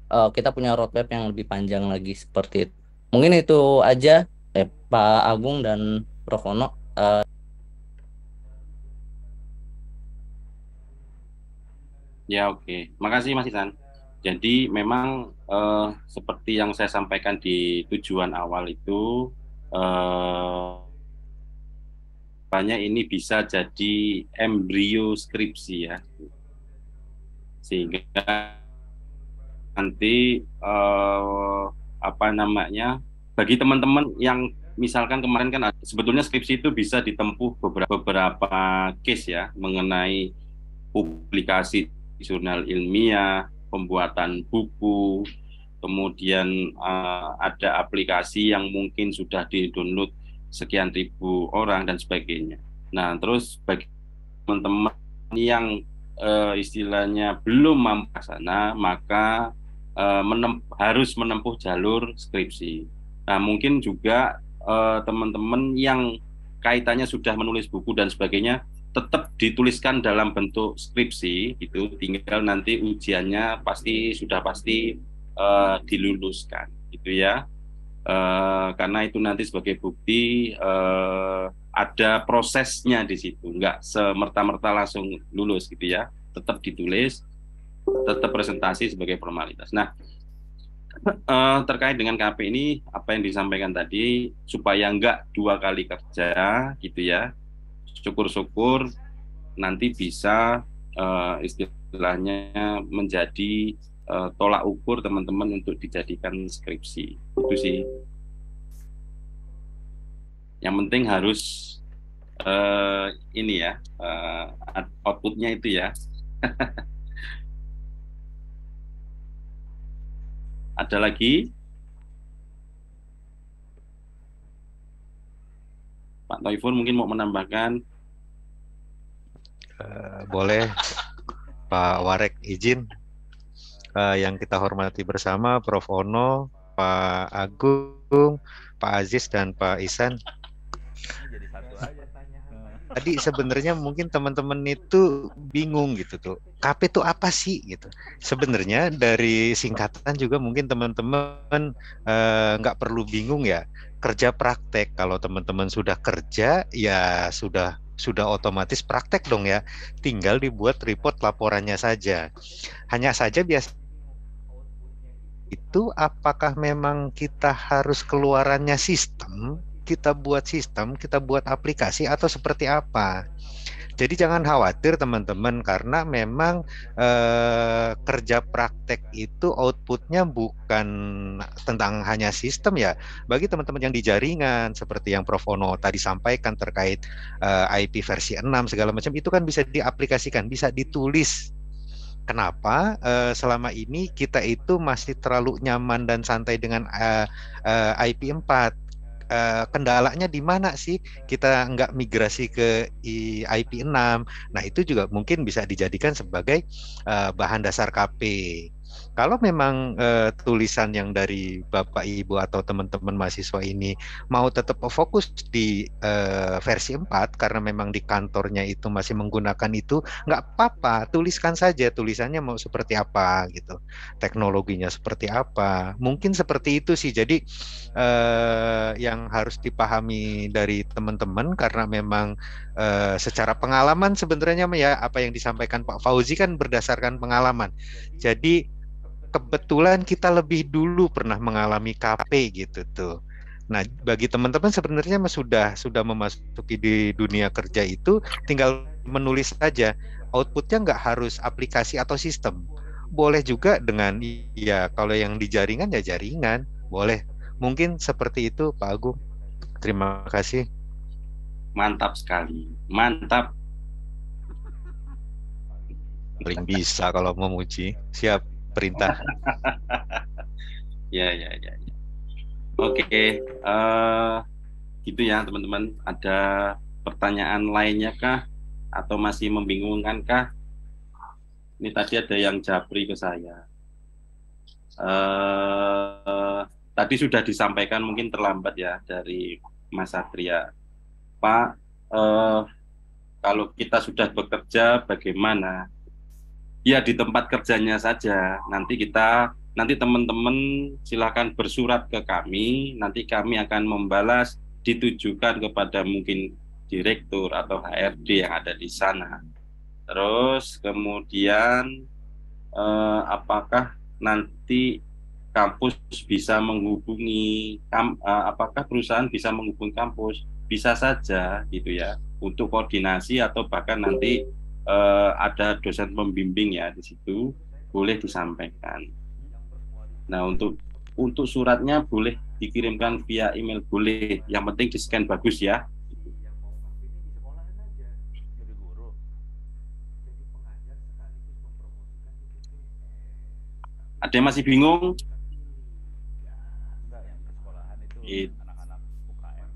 kita punya roadmap yang lebih panjang lagi seperti itu. Mungkin itu aja, Pak Agung dan Prof. Ono.
Ya, oke. Makasih Mas Isan. Jadi memang seperti yang saya sampaikan di tujuan awal itu, banyak ini bisa jadi embrio skripsi ya. Sehingga nanti bagi teman-teman yang misalkan kemarin kan sebetulnya skripsi itu bisa ditempuh beberapa case ya mengenai publikasi jurnal ilmiah, pembuatan buku, kemudian ada aplikasi yang mungkin sudah di-download sekian ribu orang dan sebagainya. Nah, terus bagi teman-teman yang istilahnya belum mampu ke sana, maka harus menempuh jalur skripsi. Nah, mungkin juga teman-teman yang kaitannya sudah menulis buku dan sebagainya, tetap dituliskan dalam bentuk skripsi, itu tinggal nanti ujiannya sudah pasti diluluskan, gitu ya. Karena itu nanti sebagai bukti ada prosesnya di situ, nggak semerta-merta langsung lulus gitu ya, tetap ditulis, tetap presentasi sebagai formalitas. Nah, terkait dengan KP ini, apa yang disampaikan tadi, supaya nggak 2 kali kerja gitu ya, syukur-syukur nanti bisa istilahnya menjadi tolak ukur teman-teman untuk dijadikan skripsi. Itu sih. Yang penting harus ini ya, outputnya itu ya. Ada lagi? Pak Toiful mungkin mau menambahkan.
Boleh, Pak Warek izin. Yang kita hormati bersama Prof. Ono, Pak Agung, Pak Aziz, dan Pak Ihsan.
Jadi satu aja tanya.
Tadi sebenarnya mungkin teman-teman itu bingung gitu tuh. KP itu apa sih gitu. Sebenarnya dari singkatan juga mungkin teman-teman nggak perlu bingung ya. Kerja praktek, kalau teman-teman sudah kerja ya sudah otomatis praktek dong ya. Tinggal dibuat report laporannya saja. Hanya saja biasa itu apakah memang kita harus keluarannya sistem, kita buat aplikasi atau seperti apa. Jadi jangan khawatir teman-teman, karena memang kerja praktek itu outputnya bukan tentang hanya sistem ya. Bagi teman-teman yang di jaringan seperti yang Prof. Ono tadi sampaikan terkait IP versi 6 segala macam, itu kan bisa diaplikasikan, bisa ditulis. Kenapa selama ini kita itu masih terlalu nyaman dan santai dengan IP 4? Kendalanya di mana sih kita nggak migrasi ke IP 6? Nah, itu juga mungkin bisa dijadikan sebagai bahan dasar KP. Kalau memang tulisan yang dari Bapak Ibu atau teman-teman mahasiswa ini mau tetap fokus di versi 4 karena memang di kantornya itu masih menggunakan itu, nggak apa-apa, tuliskan saja tulisannya mau seperti apa gitu, teknologinya seperti apa, mungkin seperti itu sih. Jadi yang harus dipahami dari teman-teman, karena memang secara pengalaman sebenarnya ya apa yang disampaikan Pak Fauzi kan berdasarkan pengalaman. Jadi kebetulan kita lebih dulu pernah mengalami KP gitu tuh. Nah, bagi teman-teman sebenarnya sudah memasuki di dunia kerja itu tinggal menulis saja. Outputnya nggak harus aplikasi atau sistem. Boleh juga dengan ya kalau yang di jaringan ya jaringan, boleh. Mungkin seperti itu Pak Agung. Terima kasih.
Mantap sekali. Mantap.
Paling bisa kalau memuji. Siap. Perintah.
Ya. Oke, gitu ya teman-teman. Ada pertanyaan lainnya kah? Atau masih membingungkan kah? Ini tadi ada yang japri ke saya. Tadi sudah disampaikan, mungkin terlambat ya dari Mas Satria. Pak, kalau kita sudah bekerja bagaimana? Ya di tempat kerjanya saja, nanti kita nanti teman-teman silakan bersurat ke kami, nanti kami akan membalas ditujukan kepada mungkin direktur atau HRD yang ada di sana. Terus kemudian apakah nanti kampus bisa menghubungi, apakah perusahaan bisa menghubungi kampus? Bisa saja gitu ya, untuk koordinasi atau bahkan nanti ada dosen pembimbing ya di situ, boleh disampaikan. Nah, untuk suratnya boleh dikirimkan via email, boleh. Yang penting di-scan bagus ya. Ada yang masih bingung?
Enggak, yang ke sekolahan itu anak-anak UKM,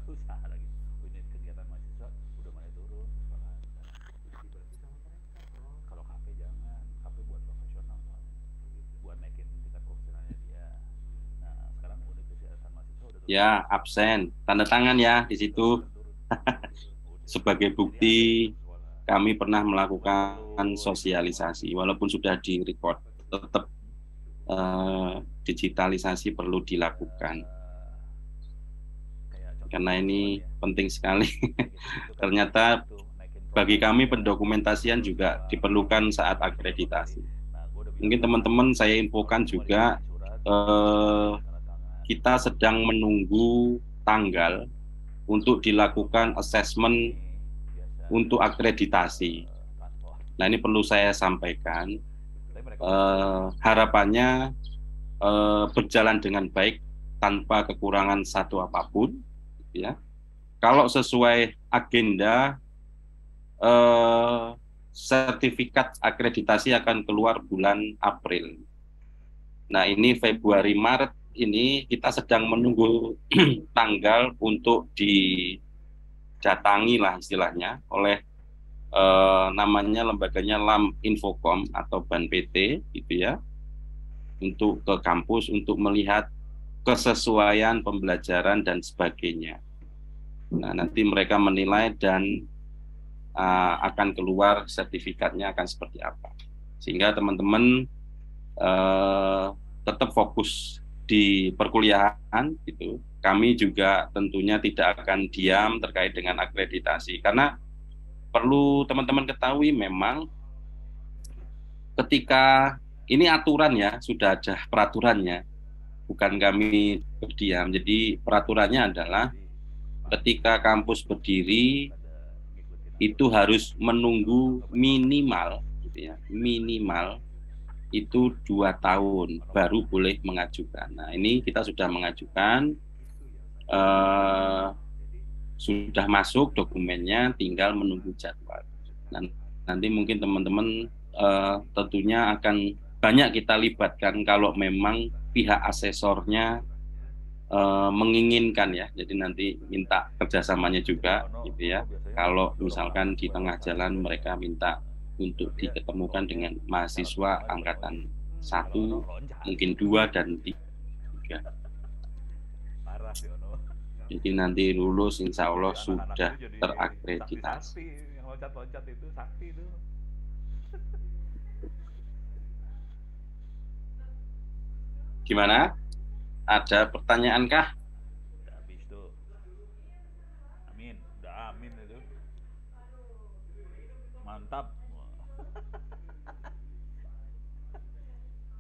usaha lagi, unit kegiatan mahasiswa udah mulai turun ke sekolahan. Kalau KP jangan, KP buat profesional soalnya, buat naikin tingkat profesionalnya dia. Nah, sekarang unit kegiatan mahasiswa udah turun.
Ya, absen, tanda tangan ya di situ. Sebagai bukti kami pernah melakukan sosialisasi, walaupun sudah di-record, tetap digitalisasi perlu dilakukan. Karena ini penting sekali. Ternyata bagi kami pendokumentasian juga diperlukan saat akreditasi. Mungkin teman-teman saya infokan juga, kita sedang menunggu tanggal untuk dilakukan assessment untuk akreditasi. Nah, ini perlu saya sampaikan. Harapannya berjalan dengan baik tanpa kekurangan satu apapun, ya. Kalau sesuai agenda, sertifikat akreditasi akan keluar bulan April. Nah, ini Februari Maret ini kita sedang menunggu tanggal untuk didatangi lah istilahnya oleh namanya lembaganya LAM Infocom atau BAN PT gitu ya, untuk ke kampus untuk melihat kesesuaian pembelajaran dan sebagainya. Nah, nanti mereka menilai dan akan keluar sertifikatnya akan seperti apa, sehingga teman-teman tetap fokus di perkuliahan gitu. Kami juga tentunya tidak akan diam terkait dengan akreditasi, karena perlu teman-teman ketahui memang ketika ini aturan ya, sudah ada peraturannya, bukan kami berdiam. Jadi peraturannya adalah ketika kampus berdiri itu harus menunggu minimal gitu ya, minimal itu 2 tahun baru boleh mengajukan. Nah, ini kita sudah mengajukan, sudah masuk dokumennya, tinggal menunggu jadwal. Dan nanti mungkin teman-teman tentunya akan banyak kita libatkan kalau memang pihak asesornya menginginkan ya. Jadi nanti minta kerjasamanya juga gitu ya. Kalau misalkan di tengah jalan mereka minta untuk diketemukan dengan mahasiswa angkatan 1, mungkin 2 dan 3. Jadi nanti lulus insya Allah sudah terakreditasi.
Yang loncat-loncat itu sakti itu.
Gimana? Ada pertanyaan kah?
Udah habis tuh. Amin, udah amin itu. Mantap.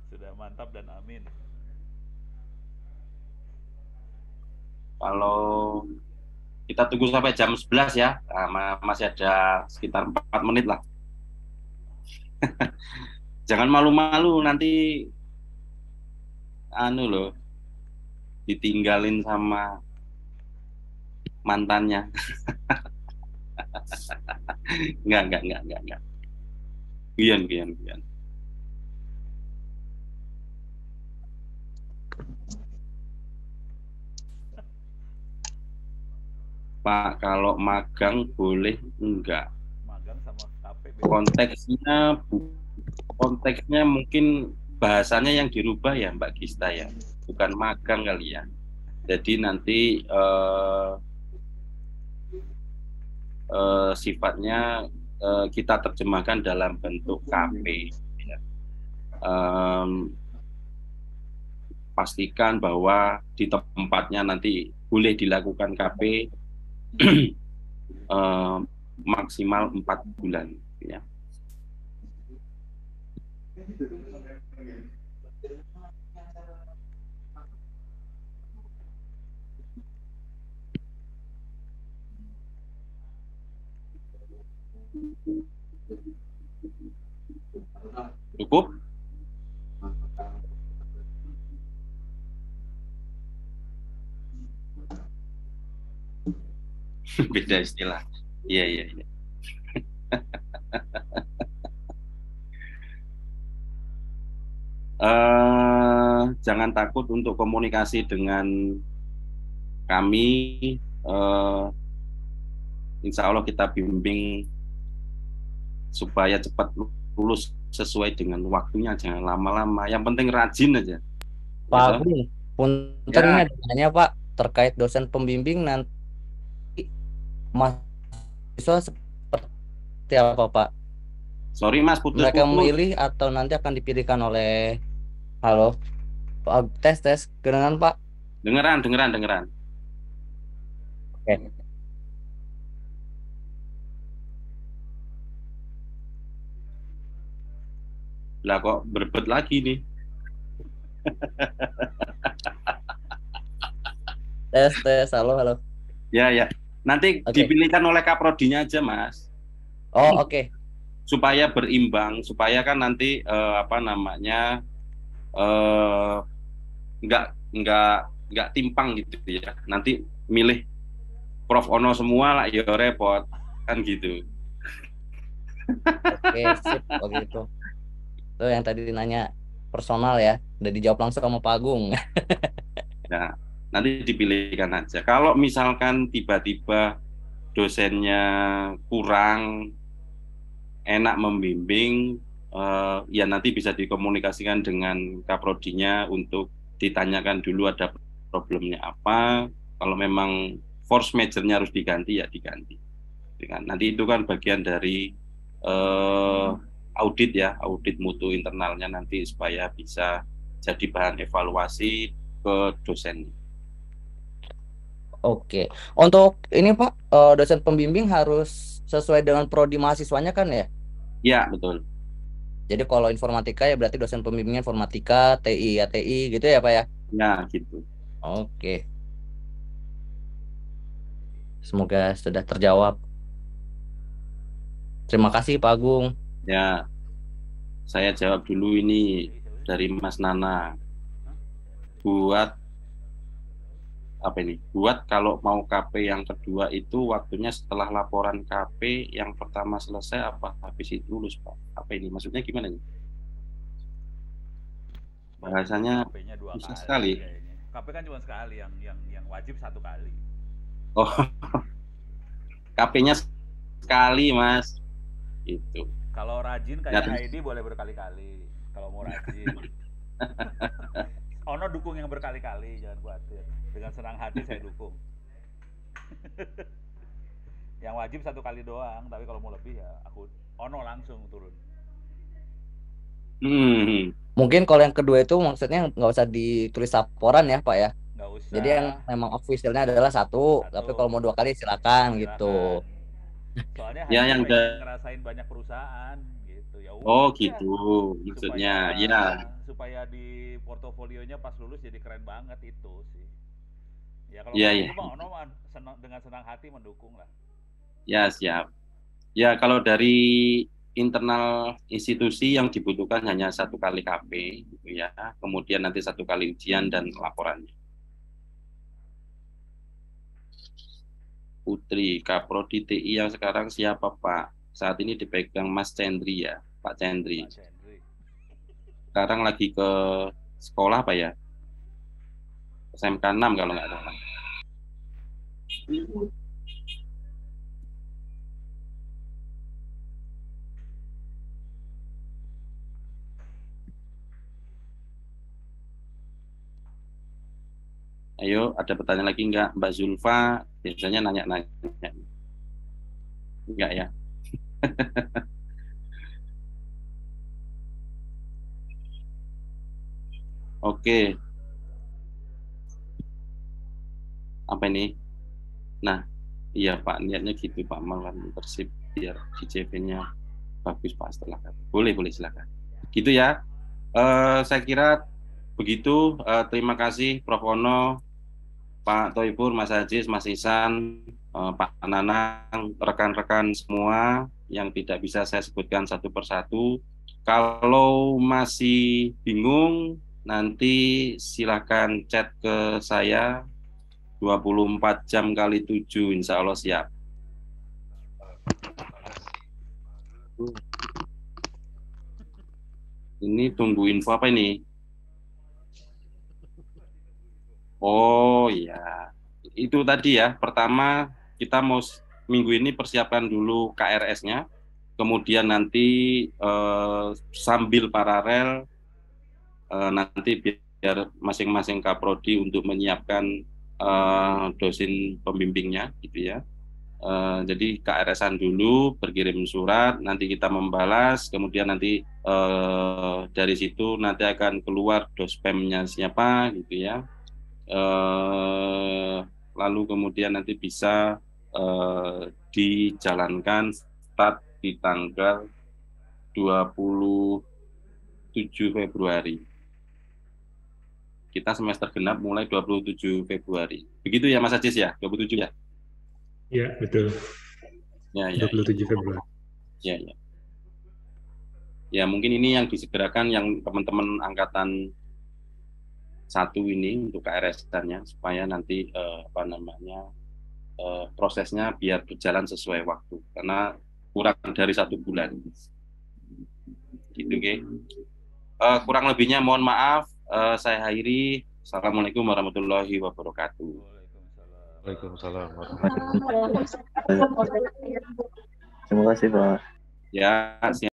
Sudah mantap dan amin.
Kalau kita tunggu sampai jam 11 ya, masih ada sekitar 4 menit lah. Jangan malu-malu nanti loh, ditinggalin sama mantannya. Enggak. Gian. Pak, kalau magang boleh enggak?
Magang sama KP
konteksnya mungkin bahasanya yang dirubah ya Mbak Gista ya, bukan magang kali ya. Jadi nanti sifatnya kita terjemahkan dalam bentuk KP ya. pastikan bahwa di tempatnya nanti boleh dilakukan KP maksimal 4 bulan ya. Cukup? Beda istilah. Iya, iya, iya. Jangan takut untuk komunikasi dengan kami. Insya Allah kita bimbing supaya cepat lulus sesuai dengan waktunya, jangan lama-lama. Yang penting rajin aja.
Pak
Gitu.
Agung, punten
Ya.
ini ada nanya Pak terkait dosen pembimbing nanti mahasiswa seperti apa Pak?
Sorry Mas,
Mereka
putus-putus.
memilih atau nanti akan dipilihkan oleh halo Pak, tes kedengaran Pak?
Dengeran.
Oke.
Lah kok berebut lagi nih.
Tes halo.
Ya. Nanti
Oke.
dipilihkan oleh kaprodinya aja Mas.
Oh oke.
Supaya berimbang, supaya kan nanti nggak timpang gitu ya. Nanti milih Prof Ono semua lah, ya repot kan gitu.
Oke sip begitu. Tuh yang tadi nanya personal ya, udah dijawab langsung sama Pak Agung.
Nah, nanti dipilihkan aja. Kalau misalkan tiba-tiba dosennya kurang enak membimbing, ya nanti bisa dikomunikasikan dengan kaprodinya untuk ditanyakan dulu ada problemnya apa. Kalau memang force major-nya harus diganti, ya diganti. Nanti itu kan bagian dari audit ya, audit mutu internalnya nanti supaya bisa jadi bahan evaluasi ke dosen.
Oke. Untuk ini Pak, dosen pembimbing harus sesuai dengan prodi mahasiswanya kan ya?
Ya, betul.
Jadi kalau informatika ya berarti dosen pembimbingnya informatika, TI ya TI gitu ya Pak ya?
Ya, gitu.
Oke. Semoga sudah terjawab. Terima kasih Pak Agung.
Ya, saya jawab dulu ini dari Mas Nana. Buat kalau mau KP yang kedua itu waktunya setelah laporan KP yang pertama selesai apa habis itu lulus Pak? Apa ini maksudnya gimana nih? Bahasanya
KP-nya 2
susah
kali
sekali.
kayaknya. KP kan cuma sekali, yang wajib 1 kali.
Oh, KP-nya sekali Mas. Itu.
Kalau rajin kayak Heidi boleh berkali-kali. Kalau mau rajin. Ono dukung yang berkali-kali, jangan khawatir. Dengan senang hati saya dukung. Yang wajib 1 kali doang, tapi kalau mau lebih ya aku Ono langsung turun.
Mungkin kalau yang kedua itu maksudnya nggak usah ditulis laporan ya Pak ya?
Nggak usah.
Jadi yang memang officialnya adalah satu, tapi kalau mau 2 kali silakan gitu.
Soalnya
ya yang
ngerasain banyak perusahaan gitu ya.
Oh gitu maksudnya
supaya di portofolionya pas lulus jadi keren banget itu sih. Ya kalau Ono dengan senang hati mendukung lah.
Ya siap. Ya kalau dari internal institusi yang dibutuhkan hanya 1 kali KP gitu ya. Kemudian nanti 1 kali ujian dan laporannya. Putri, Kaprodi TI yang sekarang siapa Pak? Saat ini dipegang Mas Cendri ya, Pak Cendri. Sekarang lagi ke sekolah apa ya? SMK 6 kalau nggak salah. Ayo, ada pertanyaan lagi nggak? Mbak Zulfa biasanya nanya-nanya. Enggak ya? Oke. apa ini? Nah, iya Pak, niatnya gitu Pak, malah Persib biar di CV-nya bagus Pak setelah boleh silakan. Gitu ya. Saya kira begitu. Terima kasih Prof. Ono, Pak Toibur, Mas Ajis, Mas Isan, Pak Nanang, rekan-rekan semua yang tidak bisa saya sebutkan satu persatu. Kalau masih bingung, nanti silakan chat ke saya 24 jam kali 7, insya Allah siap. Ini tunggu info apa ini? Oh ya, itu tadi ya. Pertama kita mau minggu ini persiapkan dulu KRS-nya, kemudian nanti sambil paralel nanti biar masing-masing kaprodi untuk menyiapkan dosen pembimbingnya, gitu ya. Jadi KRS-an dulu, berkirim surat, nanti kita membalas, kemudian nanti dari situ nanti akan keluar dospemnya siapa, gitu ya. Lalu kemudian nanti bisa dijalankan start di tanggal 27 Februari. Kita semester genap mulai 27 Februari. Begitu ya Mas Ajis ya? 27 ya?
Ya, betul.
Ya,
27 Februari.
Ya. Ya, mungkin ini yang disegerakan yang teman-teman angkatan 1 ini untuk KRS-nya supaya nanti prosesnya biar berjalan sesuai waktu karena kurang dari 1 bulan. Gitu, oke. Kurang lebihnya mohon maaf. Saya akhiri. Assalamualaikum warahmatullahi wabarakatuh.
Waalaikumsalam.
Terima kasih Pak.
Ya, siap.